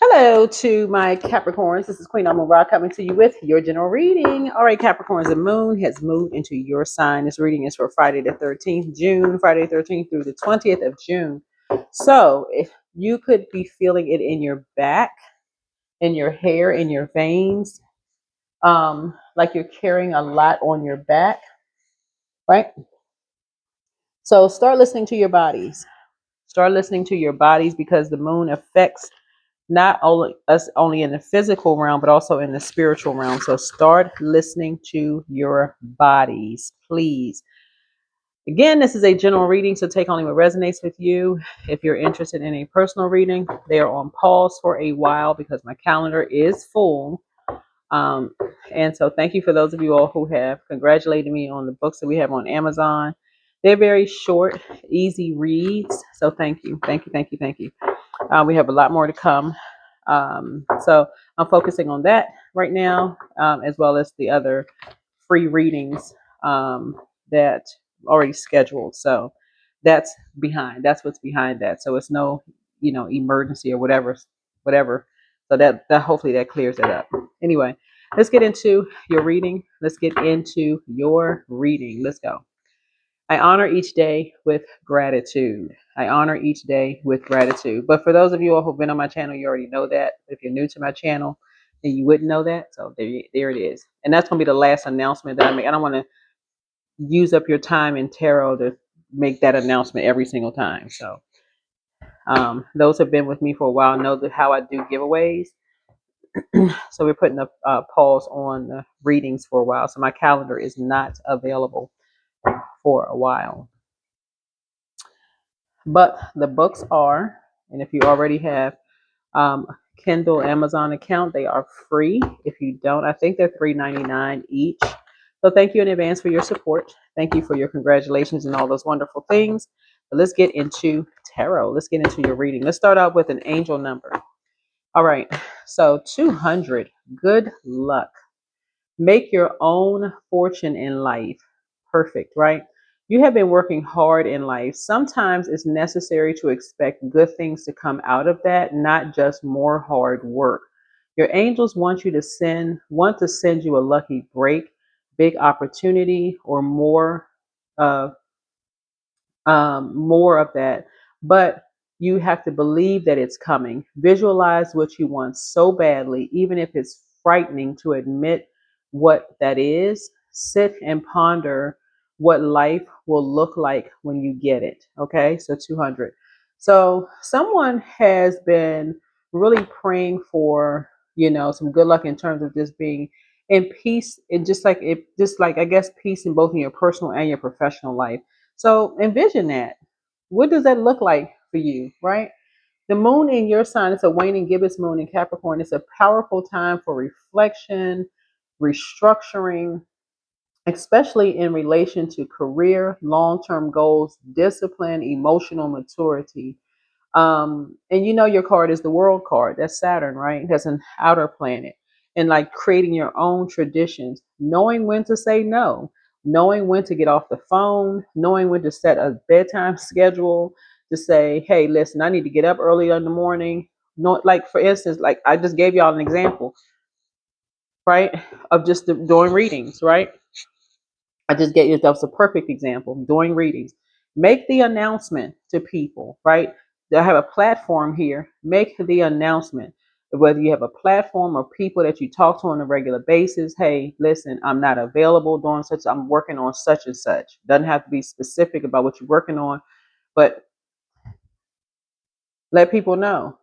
Hello to my Capricorns. This is Queen Amun Ra coming to you with your general reading. All right, Capricorns, the moon has moved into your sign. This reading is for Friday the 13th, June, Friday the 13th through the 20th of June. So if you could be feeling it in your back, in your hair, in your veins, like you're carrying a lot on your back, right? So start listening to your bodies. Start listening to your bodies because the moon affects not only us only in the physical realm but also in the spiritual realm. So start listening to your bodies, please. Again, this is a general reading, so take only what resonates with you. If you're interested in a personal reading, they are on pause for a while because my calendar is full. um, and so thank you for those of you all who have congratulated me on the books that we have on Amazon. They're very short, easy reads, so thank you, thank you, thank you, thank you. We have a lot more to come. So I'm focusing on that right now, as well as the other free readings that already scheduled. So that's behind. That's what's behind that. So it's no, emergency or whatever. So that hopefully that clears it up. Anyway, let's get into your reading. Let's get into your reading. Let's go. I honor each day with gratitude. I honor each day with gratitude. But for those of you all who've been on my channel, you already know that. If you're new to my channel, then you wouldn't know that. So there it is. And that's going to be the last announcement that I make. I don't want to use up your time in tarot to make that announcement every single time. So those who have been with me for a while know how I do giveaways. So we're putting a pause on the readings for a while. So my calendar is not available for a while. But the books are, and if you already have um, Kindle Amazon account, they are free. If you don't, I think they're $3.99 each. So thank you in advance for your support. Thank you for your congratulations and all those wonderful things. But let's get into tarot. Let's get into your reading. Let's start out with an angel number. All right. So 200. Good luck. Make your own fortune in life. Perfect, right? You have been working hard in life. Sometimes it's necessary to expect good things to come out of that, not just more hard work. Your angels want to send you a lucky break, big opportunity, or uh, more of that. But you have to believe that it's coming. Visualize what you want so badly, even if it's frightening to admit what that is. Sit and ponder what life will look like when you get it. Okay, so 200. So someone has been really praying for, some good luck in terms of just being in peace and just like I guess peace in both in your personal and your professional life. So envision that. What does that look like for you, right? The moon in your sign is a waning gibbous moon in Capricorn. It's a powerful time for reflection, restructuring, especially in relation to career, long term goals, discipline, emotional maturity. And your card is the world card. That's Saturn, right? That's an outer planet. And like creating your own traditions, knowing when to say no, knowing when to get off the phone, knowing when to set a bedtime schedule, to say, hey, listen, I need to get up early in the morning. No, like for instance, like I just gave y'all an example, right? Of just doing readings, right? I just gave you that's a perfect example. Doing readings. Make the announcement to people, right? I have a platform here. Make the announcement. Whether you have a platform or people that you talk to on a regular basis, hey, listen, I'm not available doing such, I'm working on such and such. Doesn't have to be specific about what you're working on, but let people know.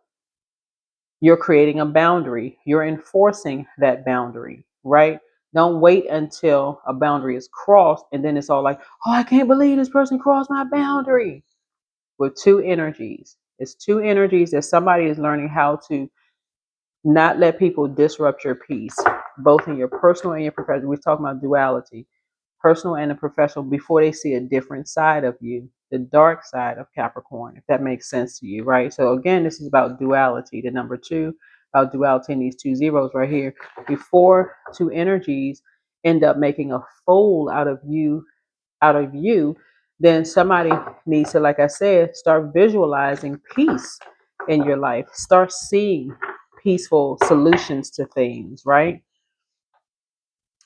You're creating a boundary. You're enforcing that boundary, right? Don't wait until a boundary is crossed and then it's all like, oh, I can't believe this person crossed my boundary. With two energies. It's two energies that somebody is learning how to not let people disrupt your peace, both in your personal and your professional. We're talking about duality, personal and the professional, before they see a different side of you, the dark side of Capricorn, if that makes sense to you, right? So again, this is about duality. The number two, about duality in these two zeros right here. Before two energies end up making a fool out of you, then somebody needs to, like I said, start visualizing peace in your life. Start seeing. peaceful solutions to things, right?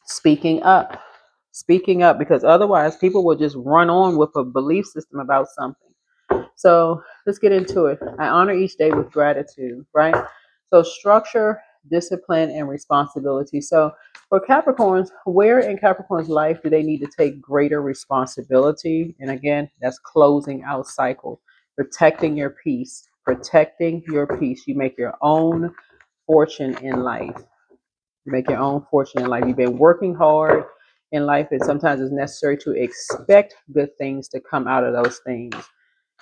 Speaking up. Speaking up, because otherwise people will just run on with a belief system about something. So let's get into it. I honor each day with gratitude, right? So structure, discipline, and responsibility. So for Capricorns, where in Capricorn's life do they need to take greater responsibility? And again, that's closing out cycle, protecting your peace, protecting your peace. You make your own fortune in life. You make your own fortune in life. You've been working hard in life, and sometimes it's necessary to expect good things to come out of those things.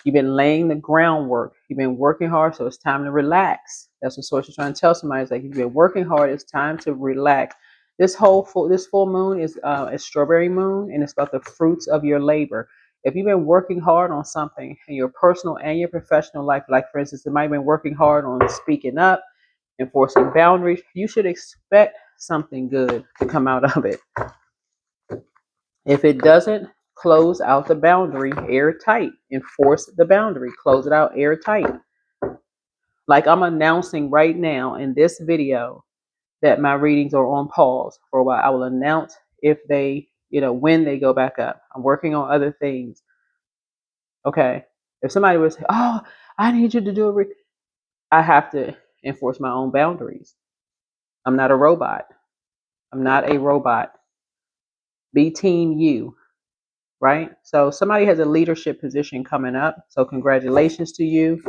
You've been laying the groundwork. You've been working hard, so it's time to relax. That's what Source is trying to tell somebody. It's like you've been working hard. It's time to relax. This full moon is a strawberry moon, and it's about the fruits of your labor. If you've been working hard on something in your personal and your professional life, like for instance, you might have been working hard on speaking up, enforcing boundaries, you should expect something good to come out of it. If it doesn't, close out the boundary airtight. Enforce the boundary. Close it out airtight. Like I'm announcing right now in this video that my readings are on pause for a while. I will announce if they, when they go back up. I'm working on other things. Okay. If somebody would say, "Oh, I need you to do it," I have to enforce my own boundaries. I'm not a robot. I'm not a robot. Be team you. Right? So somebody has a leadership position coming up. So congratulations to you.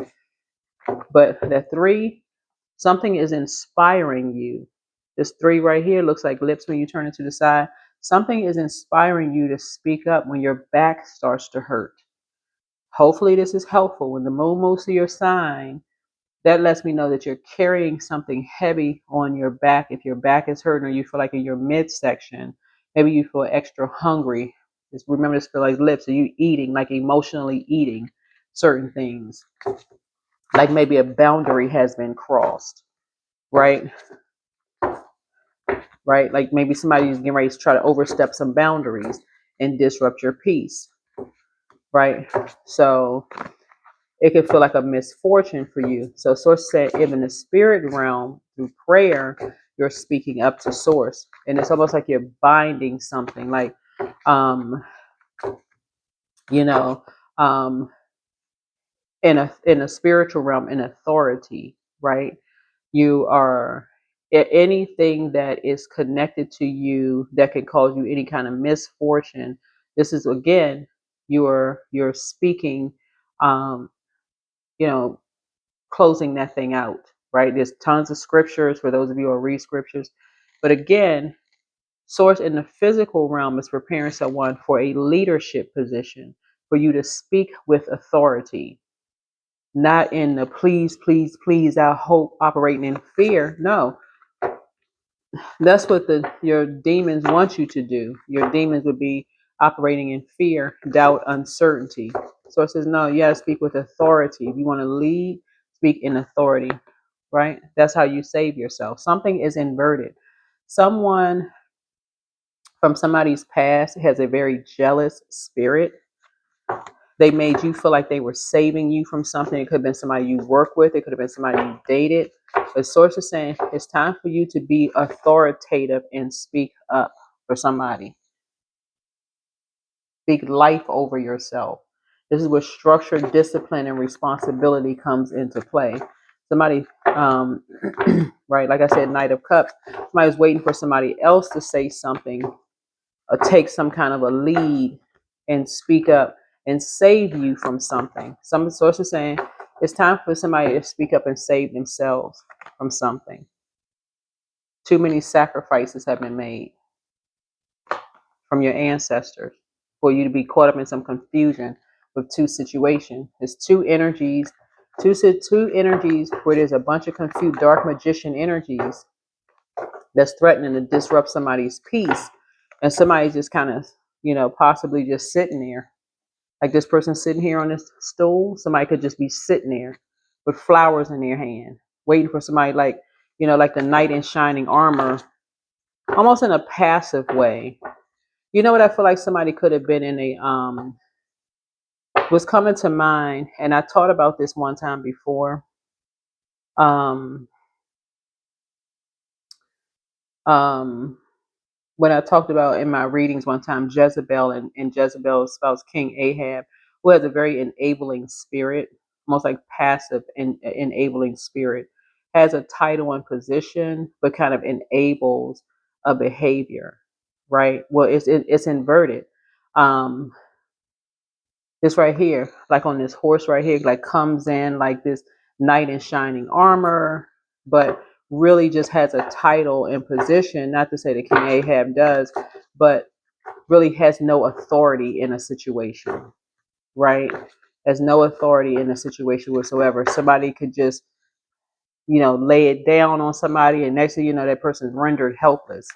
But the 3, something is inspiring you. This 3 right here looks like lips when you turn it to the side. Something is inspiring you to speak up when your back starts to hurt. Hopefully this is helpful. When the moon moves to your sign, that lets me know that you're carrying something heavy on your back. If your back is hurting or you feel like in your midsection, maybe you feel extra hungry. Just remember to feel like lips. Are you eating, like emotionally eating certain things? Like maybe a boundary has been crossed, right? Right? Like maybe somebody's getting ready to try to overstep some boundaries and disrupt your peace, right? So it can feel like a misfortune for you. So Source said, if in the spirit realm, through prayer, you're speaking up to Source. And it's almost like you're binding something, like, you know, in a spiritual realm, in authority, right? You are anything that is connected to you that can cause you any kind of misfortune. This is again, you're speaking, um, you know, closing that thing out, right? There's tons of scriptures for those of you who read scriptures. But again, Source in the physical realm is preparing someone for a leadership position, for you to speak with authority, not in the please, please, please, I hope, operating in fear. No, that's what your demons want you to do. Your demons would be operating in fear, doubt, uncertainty. So it says, no, you got to speak with authority. If you want to lead, speak in authority, right? That's how you save yourself. Something is inverted. Someone from somebody's past has a very jealous spirit. They made you feel like they were saving you from something. It could have been somebody you work with. It could have been somebody you dated. But Source is saying it's time for you to be authoritative and speak up for somebody. Speak life over yourself. This is where structure, discipline, and responsibility comes into play. Somebody, right, like I said, Knight of Cups, somebody's waiting for somebody else to say something or take some kind of a lead and speak up and save you from something. Some sources saying it's time for somebody to speak up and save themselves from something. Too many sacrifices have been made from your ancestors for you to be caught up in some confusion with 2 situations. There's 2 energies, two energies where there's a bunch of confused dark magician energies that's threatening to disrupt somebody's peace, and somebody's just kind of, possibly just sitting there. Like this person sitting here on this stool, somebody could just be sitting there with flowers in their hand, waiting for somebody like the knight in shining armor, almost in a passive way. You know what I feel like somebody could have been in was coming to mind, and I taught about this one time before. When I talked about in my readings one time, Jezebel and Jezebel's spouse, King Ahab, who has a very enabling spirit, almost like passive and enabling spirit, has a title and position, but kind of enables a behavior, right? Well, it's inverted. Um, this right here, like on this horse right here, like comes in like this knight in shining armor, but really just has a title and position. Not to say that King Ahab does, but really has no authority in a situation, right? Has no authority in a situation whatsoever. Somebody could just, lay it down on somebody, and next thing you know, that person's rendered helpless.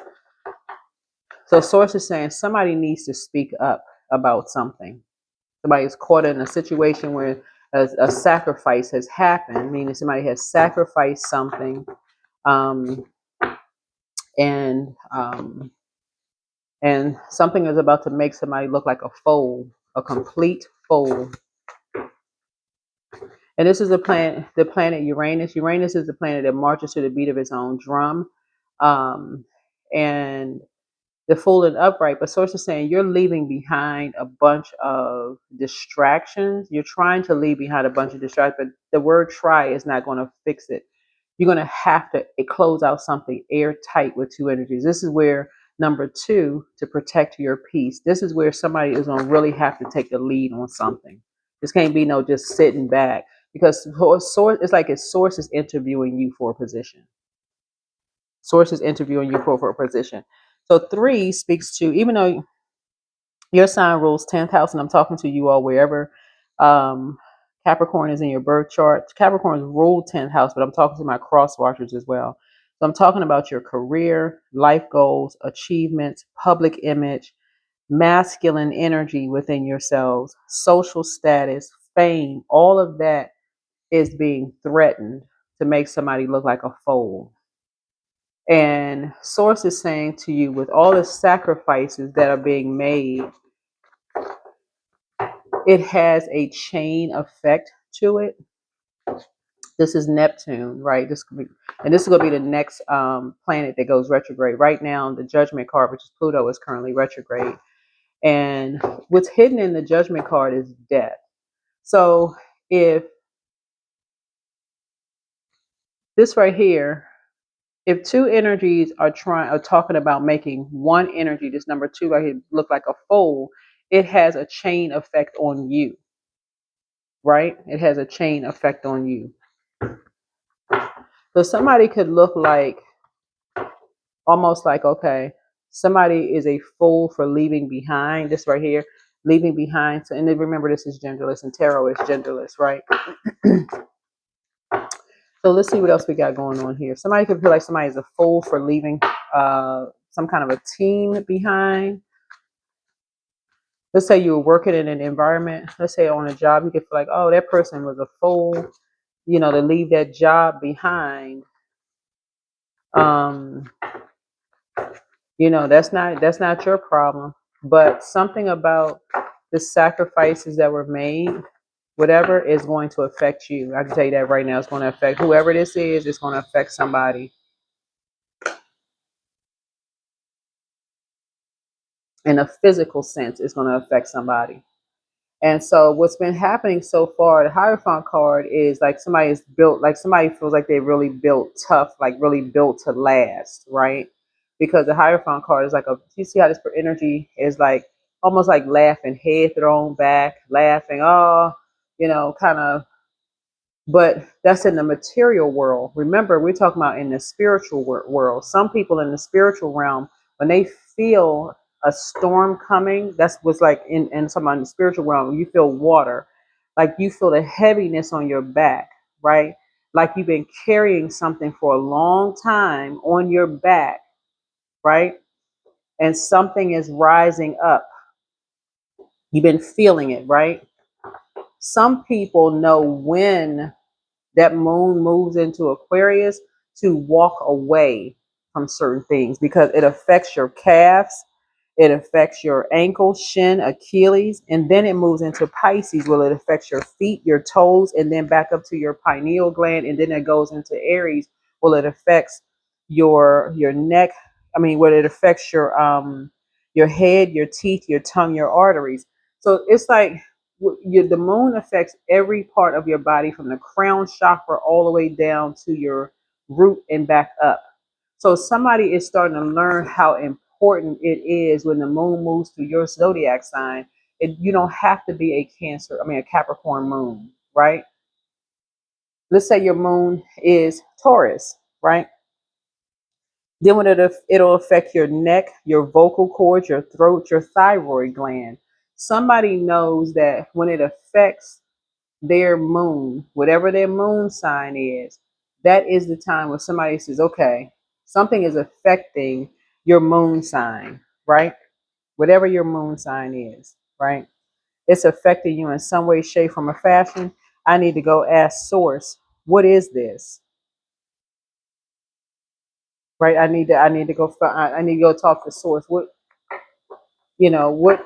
So, source is saying somebody needs to speak up about something. Somebody is caught in a situation where a sacrifice has happened, meaning somebody has sacrificed something, um, and and something is about to make somebody look like a fool, a complete fool. And this is the planet Uranus. Uranus is the planet that marches to the beat of its own drum, um, and the full and upright. But source is saying you're leaving behind a bunch of distractions. You're trying to leave behind a bunch of distractions, but the word try is not going to fix it. You're going to have to close out something airtight with two energies. This is where number two, to protect your peace. This is where somebody is going to really have to take the lead on something. This can't be no just sitting back, because source, it's like it's source is interviewing you for a position. Source is interviewing you for a position. So three speaks to, even though your sign rules 10th house, and I'm talking to you all wherever um, Capricorn is in your birth chart. Capricorn rule 10th house, but I'm talking to my cross watchers as well. So I'm talking about your career, life goals, achievements, public image, masculine energy within yourselves, social status, fame. All of that is being threatened to make somebody look like a fool. And source is saying to you, with all the sacrifices that are being made, it has a chain effect to it. This is Neptune, right? And this is going to be the next planet that goes retrograde. Right now, the Judgment card, which is Pluto, is currently retrograde. And what's hidden in the Judgment card is death. So if this right here, if two energies are talking about making one energy, this number two right here, look like a fold, it has a chain effect on you, right? It has a chain effect on you. So somebody could look like, almost like, okay, somebody is a fool for leaving behind this right here, leaving behind. So, and then remember, this is genderless, and tarot is genderless, right? So let's see what else we got going on here. Somebody could feel like somebody is a fool for leaving some kind of a team behind. Let's say you were working in an environment, let's say on a job, you could feel like, oh, that person was a fool, to leave that job behind. Um, that's not your problem. But something about the sacrifices that were made, whatever, is going to affect you. I can tell you that right now. It's going to affect whoever this is. It's going to affect somebody in a physical sense. It's going to affect somebody. And so what's been happening so far, the Hierophant card is like somebody is built, like somebody feels like they really built tough, like really built to last, right? Because the Hierophant card is like you see how this energy is like almost like laughing, head thrown back, laughing, oh, kind of, but that's in the material world. Remember, we're talking about in the spiritual world. Some people in the spiritual realm, when they feel a storm coming, that's what's like in some in the spiritual realm, you feel water, like you feel the heaviness on your back, right? Like you've been carrying something for a long time on your back, right? And something is rising up. You've been feeling it, right? Some people know when that moon moves into Aquarius to walk away from certain things, because it affects your calves, it affects your ankle, shin, Achilles, and then it moves into Pisces, where it affects your feet, your toes, and then back up to your pineal gland, and then it goes into Aries, where it affects your neck, I mean, what it affects your head, your teeth, your tongue, your arteries. So it's like the moon affects every part of your body from the crown chakra all the way down to your root and back up. So somebody is starting to learn how important it is when the moon moves through your zodiac sign. You don't have to be a a Capricorn moon, right? Let's say your moon is Taurus, right? Then when it'll affect your neck, your vocal cords, your throat, your thyroid gland. Somebody knows that when it affects their moon, whatever their moon sign is, that is the time when somebody says, okay, something is affecting your moon sign, right? Whatever your moon sign is, right? It's affecting you in some way, shape, form, or fashion. I need to go ask source, what is this? Right? I need to go talk to source. You know, what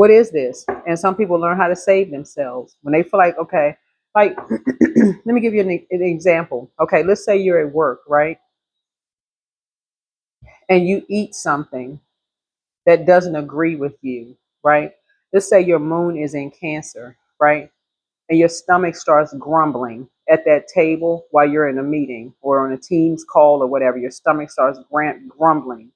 is this? And some people learn how to save themselves when they feel like, okay, like, let me give you an example. Okay, let's say you're at work, right? And you eat something that doesn't agree with you, right? Let's say your moon is in Cancer, right? And your stomach starts grumbling at that table while you're in a meeting or on a Teams call or whatever. Your stomach starts grumbling.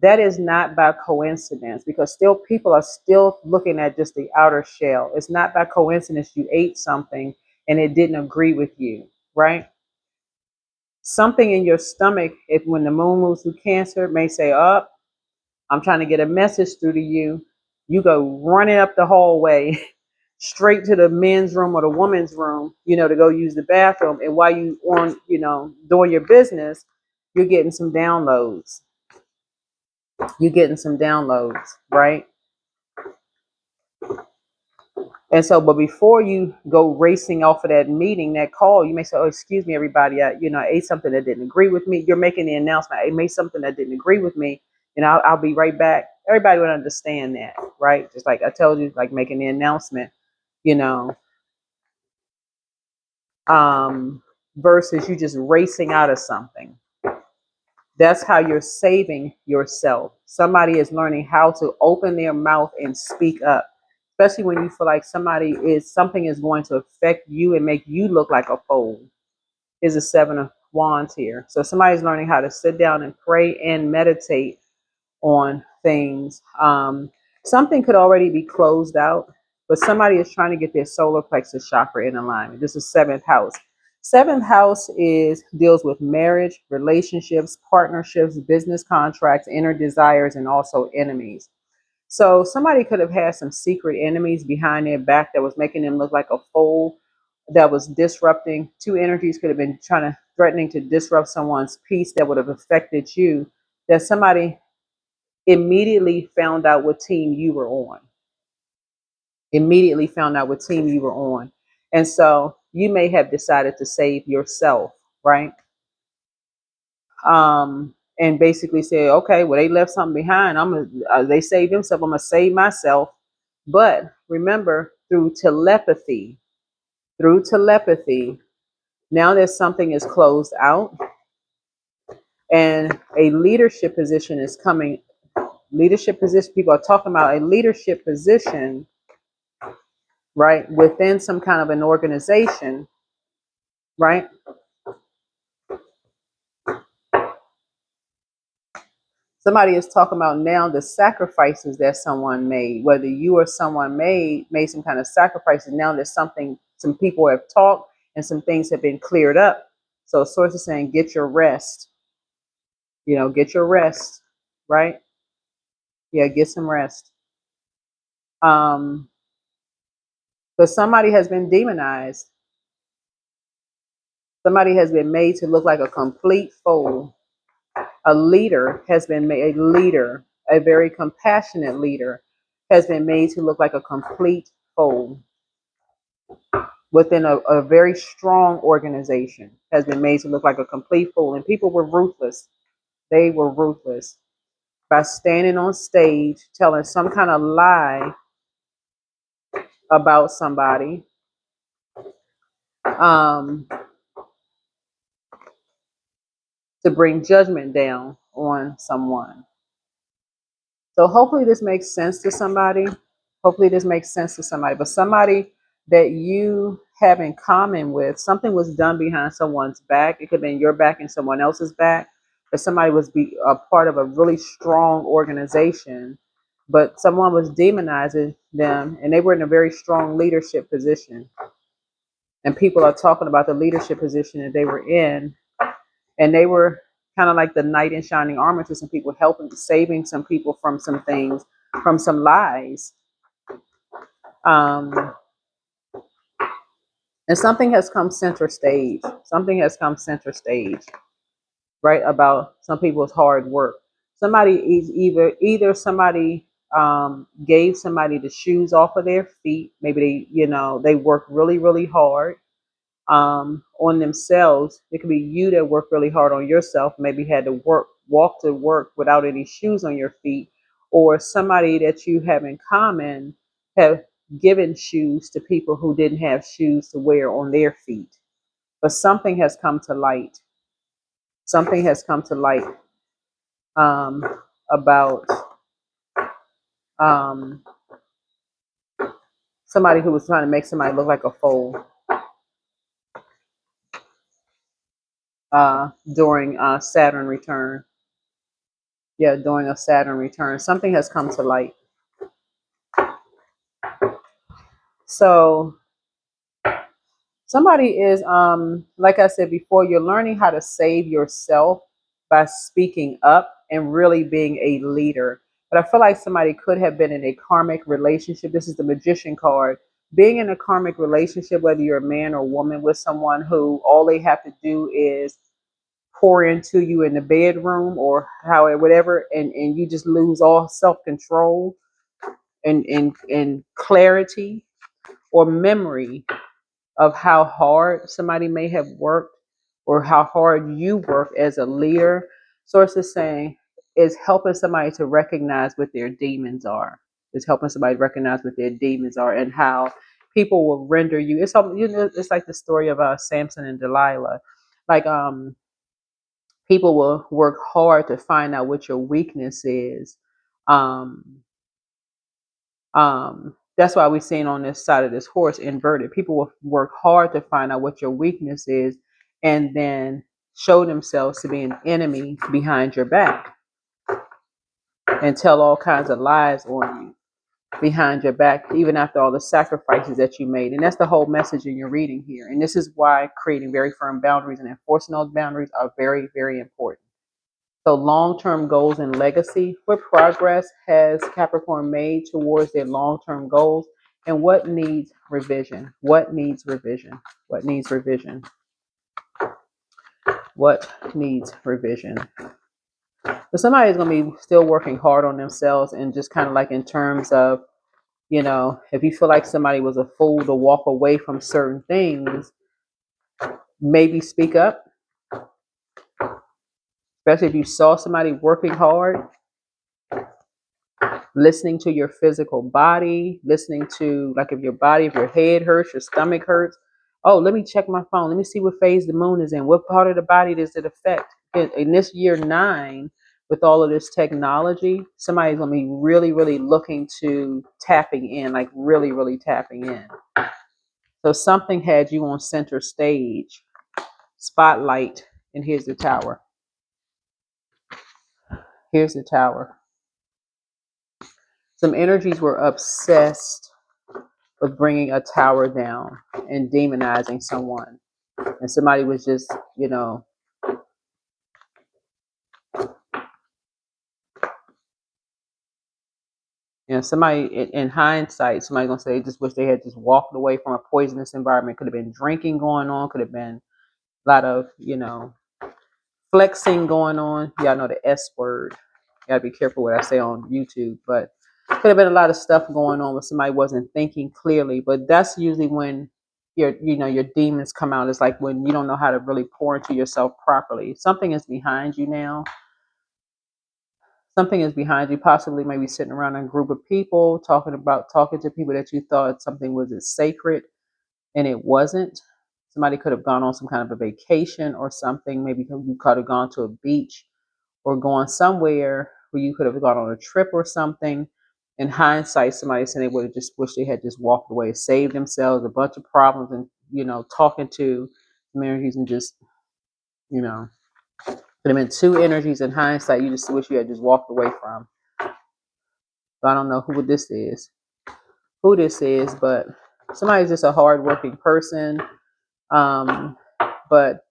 That is not by coincidence, because still people are still looking at just the outer shell. It's not by coincidence you ate something and it didn't agree with you, right? Something in your stomach, if when the moon moves through Cancer, may say, up, I'm trying to get a message through to you. You go running up the hallway straight to the men's room or the woman's room, to go use the bathroom. And while you on, doing your business, you're getting some downloads. You're getting some downloads, right? And so, but before you go racing off of that meeting, that call, you may say, "Oh, excuse me, everybody. I ate something that didn't agree with me." You're making the announcement. I made something that didn't agree with me, and I'll be right back. Everybody would understand that, right? Just like I told you, like making the announcement, you know, versus you just racing out of something. That's how you're saving yourself. Somebody is learning how to open their mouth and speak up, especially when you feel like something is going to affect you and make you look like a fool. Is a 7 of Wands here. So somebody's learning how to sit down and pray and meditate on things. Something could already be closed out, but somebody is trying to get their solar plexus chakra in alignment. This is seventh house. Seventh house deals with marriage, relationships, partnerships, business contracts, inner desires, and also enemies. So somebody could have had some secret enemies behind their back that was making them look like a fool, that was disrupting. Two energies could have been threatening to disrupt someone's peace that would have affected you. That somebody immediately found out what team you were on. Immediately found out what team you were on. And so you may have decided to save yourself, right? And basically say, okay, well, they left something behind. They saved themselves. I'm gonna save myself. But remember, through telepathy, now that something is closed out and a leadership position is coming. Leadership position. People are talking about a leadership position, right, within some kind of an organization, right? Somebody is talking about now the sacrifices that someone made, whether you or someone made some kind of sacrifices. Now there's some people have talked and some things have been cleared up. So source is saying, get your rest, get your rest, right? Yeah, get some rest. But somebody has been demonized. Somebody has been made to look like a complete fool. A leader has been made, a very compassionate leader, has been made to look like a complete fool. Within a very strong organization, has been made to look like a complete fool. And people were ruthless. They were ruthless by standing on stage telling some kind of lie about somebody. Um, to bring judgment down on someone. So hopefully this makes sense to somebody. Hopefully this makes sense to somebody. But somebody that you have in common with, something was done behind someone's back. It could have been your back and someone else's back. But somebody was a part of a really strong organization, but someone was demonizing them, and they were in a very strong leadership position. And people are talking about the leadership position that they were in, and they were kind of like the knight in shining armor to some people, helping, saving some people from some things, from some lies. Um, and something has come center stage. Something has come center stage, right? About some people's hard work. Somebody is either somebody gave somebody the shoes off of their feet. Maybe they worked really, really hard on themselves. It could be you that worked really hard on yourself, maybe had to walk to work without any shoes on your feet, or somebody that you have in common have given shoes to people who didn't have shoes to wear on their feet. But something has come to light. Something has come to light um, about um, somebody who was trying to make somebody look like a fool during Saturn return. Yeah, during a Saturn return. Something has come to light. So somebody is, like I said before, you're learning how to save yourself by speaking up and really being a leader. But I feel like somebody could have been in a karmic relationship. This is the Magician card. Being in a karmic relationship, whether you're a man or woman, with someone who all they have to do is pour into you in the bedroom or how whatever, and you just lose all self-control and clarity or memory of how hard somebody may have worked or how hard you work as a leader. Source is saying is helping somebody to recognize what their demons are. It's helping somebody recognize what their demons are and how people will render you. It's like the story of Samson and Delilah. Like people will work hard to find out what your weakness is. Um, that's why we're seeing on this side of this horse inverted. People will work hard to find out what your weakness is and then show themselves to be an enemy behind your back and tell all kinds of lies on you behind your back, even after all the sacrifices that you made. And that's the whole message in your reading here. And this is why creating very firm boundaries and enforcing those boundaries are very, very important. So long-term goals and legacy. What progress has Capricorn made towards their long-term goals? And what needs revision? What needs revision? What needs revision? What needs revision? So somebody is going to be still working hard on themselves, and just kind of like in terms of, if you feel like somebody was a fool to walk away from certain things, maybe speak up, especially if you saw somebody working hard. Listening to your physical body, listening to, like, if your head hurts, your stomach hurts. Oh, let me check my phone. Let me see what phase the moon is in. What part of the body does it affect? In this year 9, with all of this technology, somebody's going to be really, really looking to tapping in, like really, really tapping in. So something had you on center stage, spotlight, and here's the tower. Here's the tower. Some energies were obsessed with bringing a tower down and demonizing someone. And somebody was just, somebody in hindsight, somebody gonna say just wish they had just walked away from a poisonous environment. Could have been drinking going on, could have been a lot of, flexing going on. Y'all know the S word. Gotta be careful what I say on YouTube, but could have been a lot of stuff going on where somebody wasn't thinking clearly. But that's usually when your demons come out. It's like when you don't know how to really pour into yourself properly. Something is behind you now. Something is behind you, possibly maybe sitting around a group of people talking to people that you thought something was as sacred and it wasn't. Somebody could have gone on some kind of a vacation or something. Maybe you could have gone to a beach or gone somewhere where you could have gone on a trip or something. In hindsight, somebody said they would have just wished they had just walked away, saved themselves a bunch of problems, and talking to some energies and just you know, could have been two energies in hindsight. You just wish you had just walked away from. So I don't know who this is, but somebody's just a hardworking person. Um, but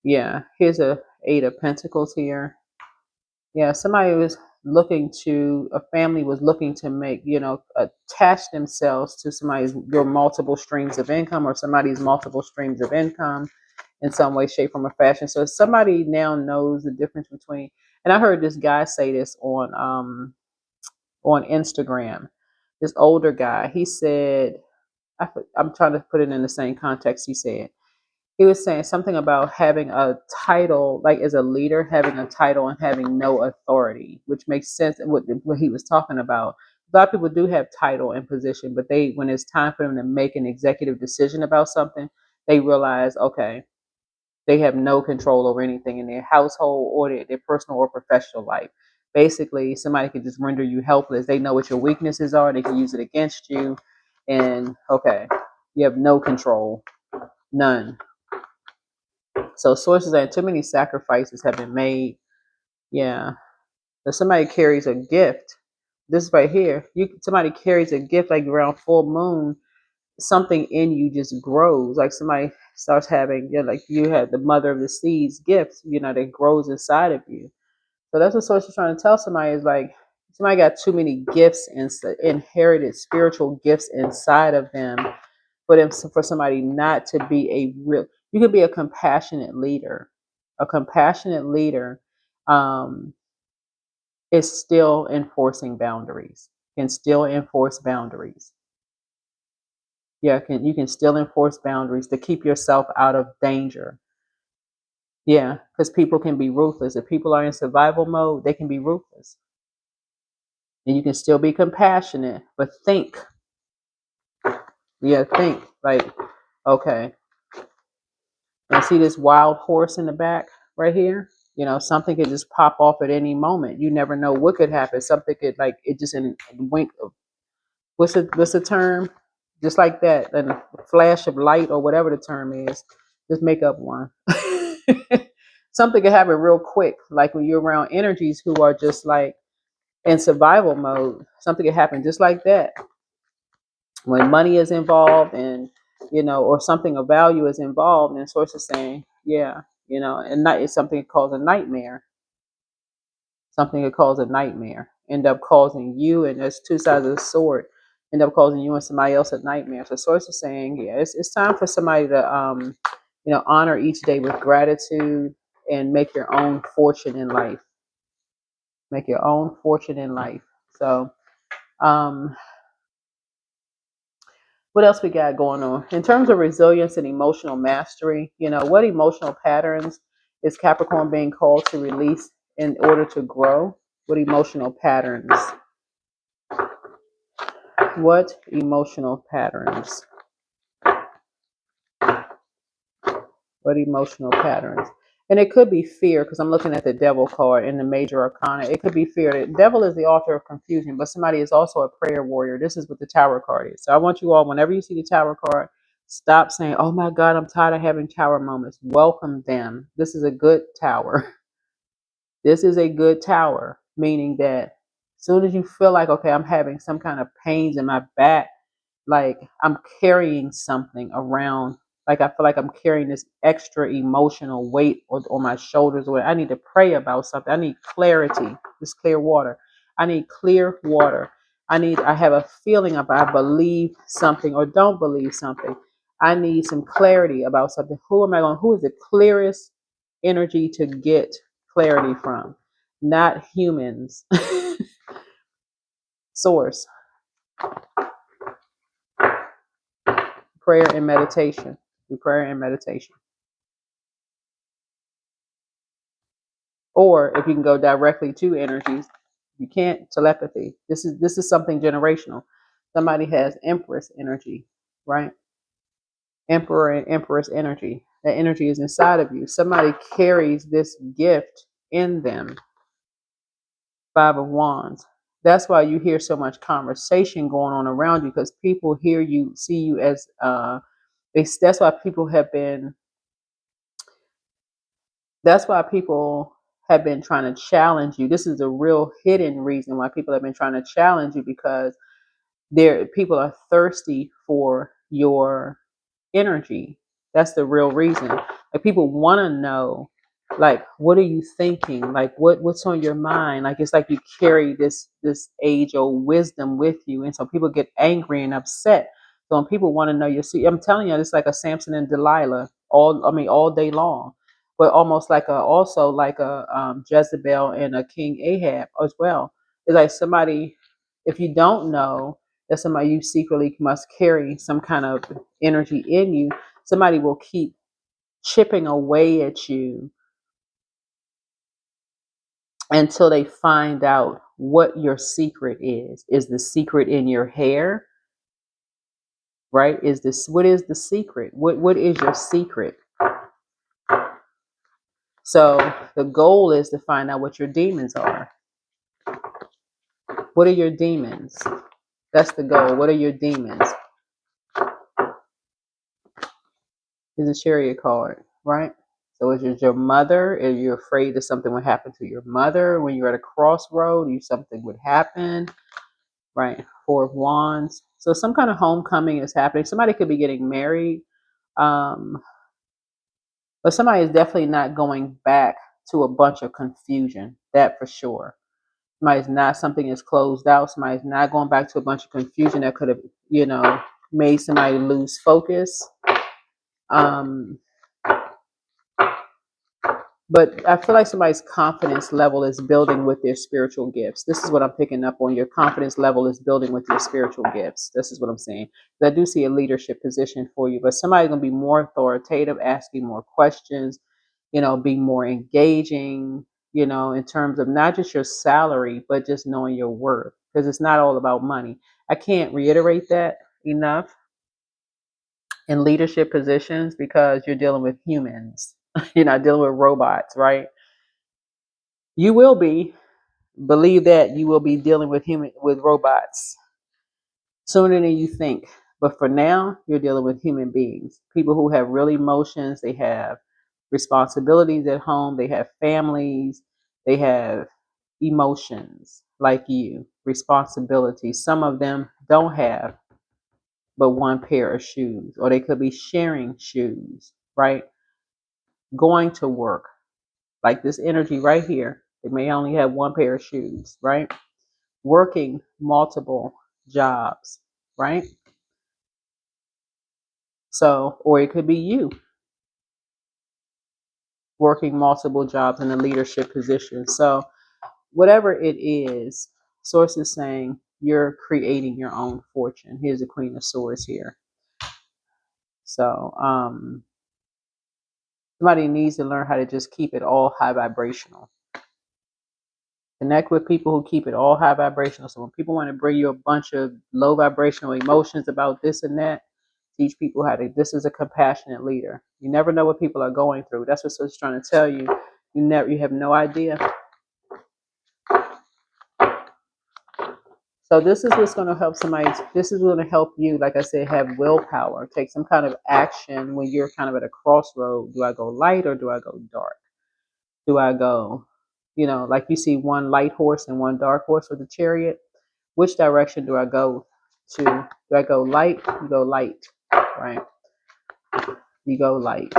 yeah, here's a Eight of Pentacles here. Yeah, somebody was a family was looking to make, attach themselves to your multiple streams of income or somebody's multiple streams of income in some way, shape, form, or fashion. So somebody now knows the difference between, and I heard this guy say this on Instagram, this older guy. He said, I'm trying to put it in the same context he was saying something about having a title, like as a leader, having a title and having no authority, which makes sense. What he was talking about. A lot of people do have title and position, but when it's time for them to make an executive decision about something, they realize, okay, they have no control over anything in their household or their personal or professional life. Basically, somebody can just render you helpless. They know what your weaknesses are. They can use it against you. And okay, you have no control, none. So sources that too many sacrifices have been made. Yeah. If somebody carries a gift, this right here, somebody carries a gift like around full moon, something in you just grows. Like somebody starts having, like you had the mother of the seeds gifts, that grows inside of you. So that's what source is trying to tell somebody is like somebody got too many gifts and inherited spiritual gifts inside of them for somebody not to be you could be a compassionate leader. A compassionate leader is still enforcing boundaries, can still enforce boundaries. Yeah, you can still enforce boundaries to keep yourself out of danger. Yeah, because people can be ruthless. If people are in survival mode, they can be ruthless. And you can still be compassionate, but think. Yeah, think like, okay, and see this wild horse in the back right here? Something could just pop off at any moment. You never know what could happen. Something could it just in a wink of what's the term? Just like that, and a flash of light or whatever the term is. Just make up one. Something could happen real quick, like when you're around energies who are just like in survival mode. Something could happen just like that. When money is involved and or something of value is involved, and source is saying, yeah, and not it's something called a nightmare. Something that causes a nightmare end up causing you, and there's two sides of the sword, end up causing you and somebody else a nightmare. So source is saying, yeah, it's time for somebody to honor each day with gratitude and make your own fortune in life. Make your own fortune in life. So what else we got going on in terms of resilience and emotional mastery? What emotional patterns is Capricorn being called to release in order to grow? What emotional patterns? What emotional patterns? What emotional patterns? And it could be fear, because I'm looking at the devil card in the major arcana. It could be fear. The devil is the author of confusion, but somebody is also a prayer warrior. This is what the tower card is. So I want you all, whenever you see the tower card, stop saying, oh my God, I'm tired of having tower moments. Welcome them. This is a good tower. This is a good tower, meaning that as soon as you feel like, okay, I'm having some kind of pains in my back, like I'm carrying something around, like I feel like I'm carrying this extra emotional weight on my shoulders, or I need to pray about something. I need clarity. This clear water. I need clear water. I have a feeling of I believe something or don't believe something. I need some clarity about something. Who is the clearest energy to get clarity from? Not humans. Source. Prayer and meditation. Do prayer and meditation. Or if you can go directly to energies, you can't. Telepathy. This is something generational. Somebody has Empress energy, right? Emperor and Empress energy. That energy is inside of you. Somebody carries this gift in them. Five of Wands. That's why you hear so much conversation going on around you, because people hear you, see you as that's why people have been that's why people have been trying to challenge you. This is a real hidden reason why people have been trying to challenge you, because people are thirsty for your energy. That's the real reason. Like, people want to know, like, what are you thinking? Like, what's on your mind? Like, it's like you carry this age old wisdom with you, and so people get angry and upset. So when people want to know your secret, I'm telling you, it's like a Samson and Delilah all day long, but almost like a Jezebel and a King Ahab as well. It's like somebody, if you don't know that somebody, you secretly must carry some kind of energy in you, somebody will keep chipping away at you until they find out what your secret is. Is the secret in your hair? Right? What is the secret? What is your secret? So the goal is to find out what your demons are. What are your demons? That's the goal. What are your demons? Is a Chariot card, right? So is it your mother? Are you afraid that something would happen to your mother when you're at a crossroad? Something would happen, right? Four of Wands. So some kind of homecoming is happening. Somebody could be getting married, um, but somebody is definitely not going back to a bunch of confusion. That for sure. Something is closed out. Somebody's not going back to a bunch of confusion that could have, made somebody lose focus. Um, But I feel like somebody's confidence level is building with their spiritual gifts. This is what I'm picking up on. Your confidence level is building with your spiritual gifts. This is what I'm saying. I do see a leadership position for you, but somebody's going to be more authoritative, asking more questions, being more engaging, in terms of not just your salary, but just knowing your worth, because it's not all about money. I can't reiterate that enough in leadership positions, because you're dealing with humans. You're not dealing with robots, right? You will be, believe that you will be dealing with robots sooner than you think. But for now, you're dealing with human beings, people who have real emotions. They have responsibilities at home. They have families. They have emotions like you, responsibilities. Some of them don't have but one pair of shoes, or they could be sharing shoes, right? Going to work, like this energy right here. They may only have one pair of shoes, right? Working multiple jobs, right? So, or it could be you working multiple jobs in a leadership position. So, whatever it is, Source is saying you're creating your own fortune. Here's the Queen of Swords here. So, somebody needs to learn how to just keep it all high vibrational. Connect with people who keep it all high vibrational. So when people want to bring you a bunch of low vibrational emotions about this and that, teach people how to. This is a compassionate leader. You never know what people are going through. That's what it's trying to tell you. You have no idea. So this is what's going to help somebody. This is going to help you, like I said, have willpower. Take some kind of action when you're kind of at a crossroad. Do I go light or do I go dark? Do I go, like you see one light horse and one dark horse with the Chariot? Which direction do I go to? Do I go light? You go light, right? You go light.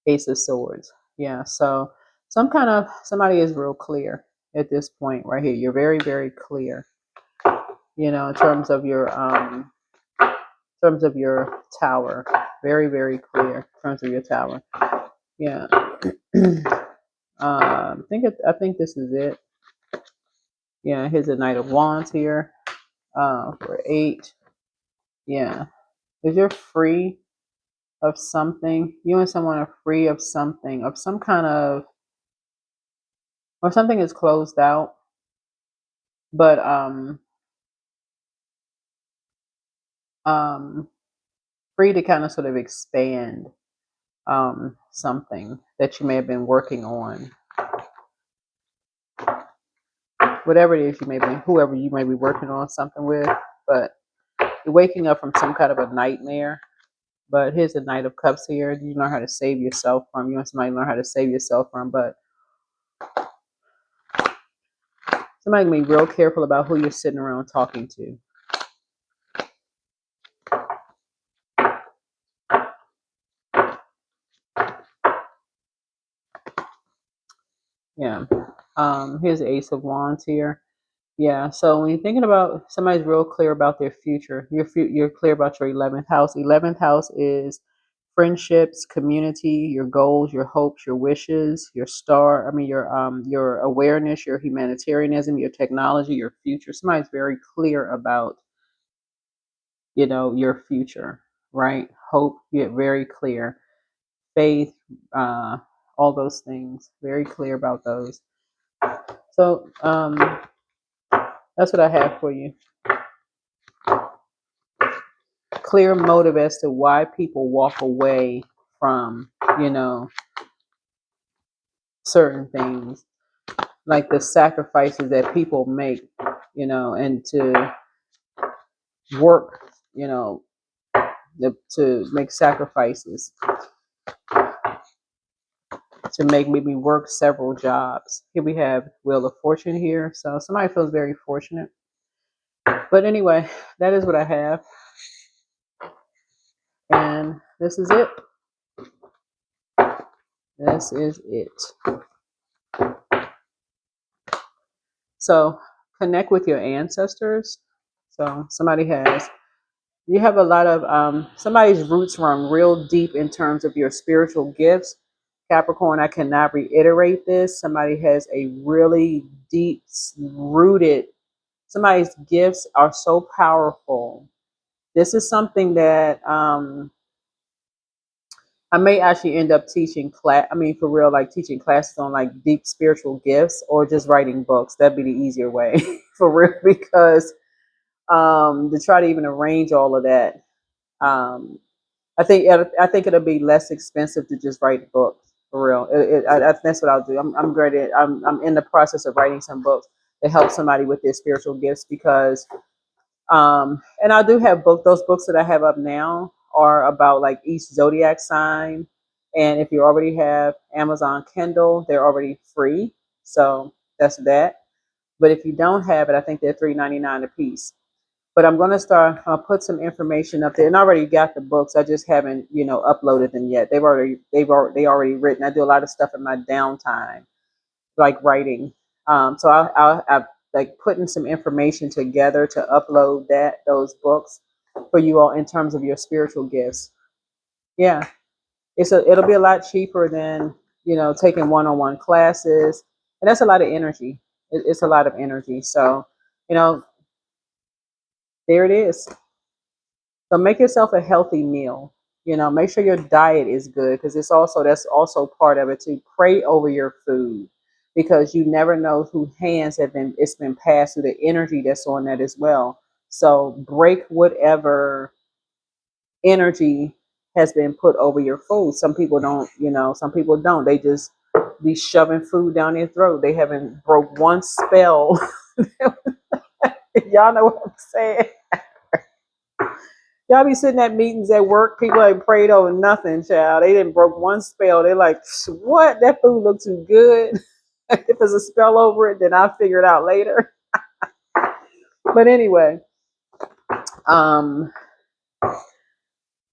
Ace of Swords. Yeah, so somebody is real clear at this point right here. You're very, very clear, in terms of your tower. Very, very clear in terms of your tower. Yeah. I think this is it. Yeah, here's a Knight of Wands here. For 8. Yeah. Because you're free of something. You and someone are free of something, of some kind of, or something is closed out. But um, free to kind of sort of expand something that you may have been working on, whatever it is you may be, whoever you may be working on something with, but you're waking up from some kind of a nightmare. But here's the Knight of Cups here. You learn how to save yourself from. You want somebody to learn how to save yourself from, but somebody can be real careful about who you're sitting around talking to. Yeah. Here's the Ace of Wands here. Yeah. So when you're thinking about somebody's real clear about their future, you're clear about your 11th house. 11th house is friendships, community, your goals, your hopes, your wishes, your star. I mean, your awareness, your humanitarianism, your technology, your future. Somebody's very clear about, your future, right? Hope, you get very clear. Faith, all those things, very clear about those. So that's what I have for you. Clear motive as to why people walk away from, certain things, like the sacrifices that people make, and to work, to make sacrifices, to make maybe work several jobs. Here we have Wheel of Fortune here. So somebody feels very fortunate. But anyway, that is what I have. And this is it. This is it. So connect with your ancestors. So you have a lot of, somebody's roots run real deep in terms of your spiritual gifts. Capricorn, I cannot reiterate this. Somebody has a really deep rooted, somebody's gifts are so powerful. This is something that I may actually end up teaching class. I mean, for real, like teaching classes on like deep spiritual gifts, or just writing books. That'd be the easier way, for real, because to try to even arrange all of that, um, I think it'll be less expensive to just write books, for real. That's what I'll do. I'm great at. I'm in the process of writing some books to help somebody with their spiritual gifts, because and I do have those books that I have up now are about like each zodiac sign. And if you already have Amazon Kindle, they're already free. So that's that. But if you don't have it, I think they're $3.99 a piece. But I'm going to start put some information up there, and I already got the books. I just haven't, uploaded them yet. They already written. I do a lot of stuff in my downtime, like writing. So I've like putting some information together to upload those books for you all in terms of your spiritual gifts. Yeah, it'll be a lot cheaper than taking one-on-one classes, and that's a lot of energy. It's a lot of energy. So you know there it is. So make yourself a healthy meal. Make sure your diet is good, because that's also part of it too. Pray over your food, because you never know whose hands it's been passed through, the energy that's on that as well. So break whatever energy has been put over your food. Some people don't, some people don't. They just be shoving food down their throat. They haven't broke one spell. Y'all know what I'm saying? Y'all be sitting at meetings at work. People ain't prayed over nothing, child. They didn't broke one spell. They're like, what? That food looks too good. If there's a spell over it, then I'll figure it out later. But anyway, um,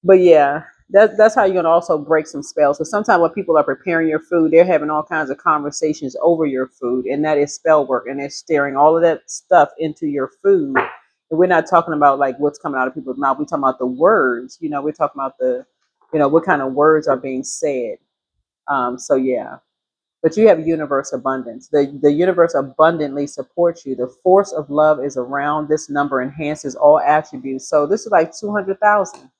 but yeah, that's how you're gonna also break some spells. So sometimes when people are preparing your food, they're having all kinds of conversations over your food, and that is spell work, and they're staring all of that stuff into your food. And we're not talking about like what's coming out of people's mouth. We're talking about the words. We're talking about what kind of words are being said. So yeah. But you have universe abundance. The universe abundantly supports you. The force of love is around. This number enhances all attributes. So this is like 200,000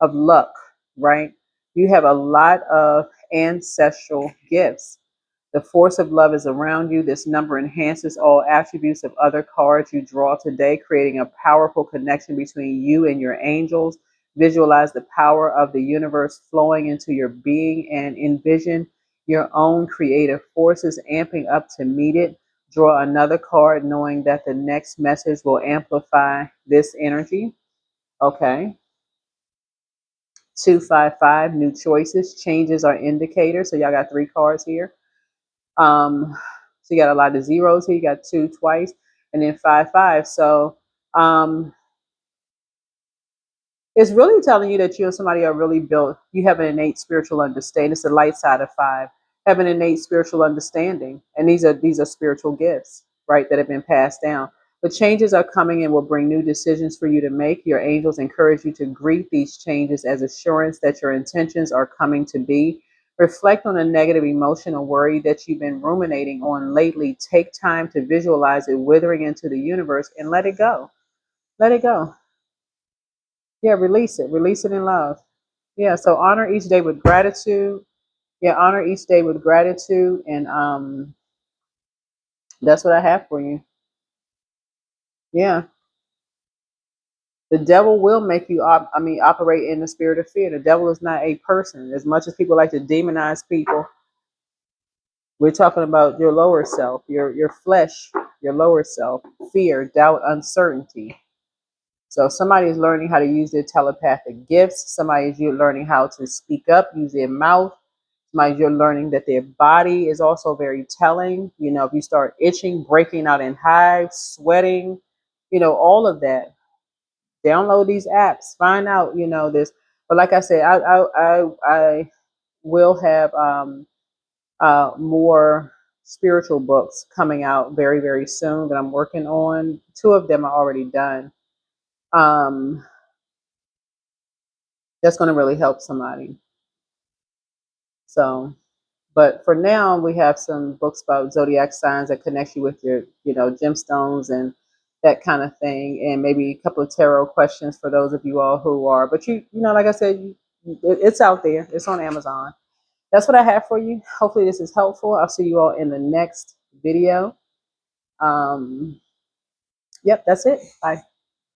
of luck, right? You have a lot of ancestral gifts. The force of love is around you. This number enhances all attributes of other cards you draw today, creating a powerful connection between you and your angels. Visualize the power of the universe flowing into your being and envision your own creative forces amping up to meet it. Draw another card knowing that the next message will amplify this energy. Okay. 255, new choices. Changes are indicators. So y'all got 3 cards here. So you got a lot of zeros here. You got 2 twice, and then 5, 5. So it's really telling you that you and somebody are really built. You have an innate spiritual understanding. It's the light side of 5. Have an innate spiritual understanding, and these are spiritual gifts, right, that have been passed down. But changes are coming and will bring new decisions for you to make. Your angels encourage you to greet these changes as assurance that your intentions are coming to be. Reflect on a negative emotion or worry that you've been ruminating on lately. Take time to visualize it withering into the universe and let it go. Let it go. Yeah, release it. Release it in love. Yeah, so honor each day with gratitude. Yeah, honor each day with gratitude, and that's what I have for you. Yeah, the devil will make you operate in the spirit of fear. The devil is not a person. As much as people like to demonize people, we're talking about your lower self, your flesh, your lower self, fear, doubt, uncertainty. So somebody is learning how to use their telepathic gifts. Somebody is learning how to speak up, use their mouth. Somebody you're learning that their body is also very telling. You know, if you start itching, breaking out in hives, sweating, all of that. Download these apps, find out, this. But like I said, I will have more spiritual books coming out very, very soon that I'm working on. 2 of them are already done. Um, that's going to really help somebody. So, but for now, we have some books about zodiac signs that connect you with your, gemstones and that kind of thing, and maybe a couple of tarot questions for those of you all who are. But like I said, it's out there. It's on Amazon. That's what I have for you. Hopefully, this is helpful. I'll see you all in the next video. Yep, that's it. Bye.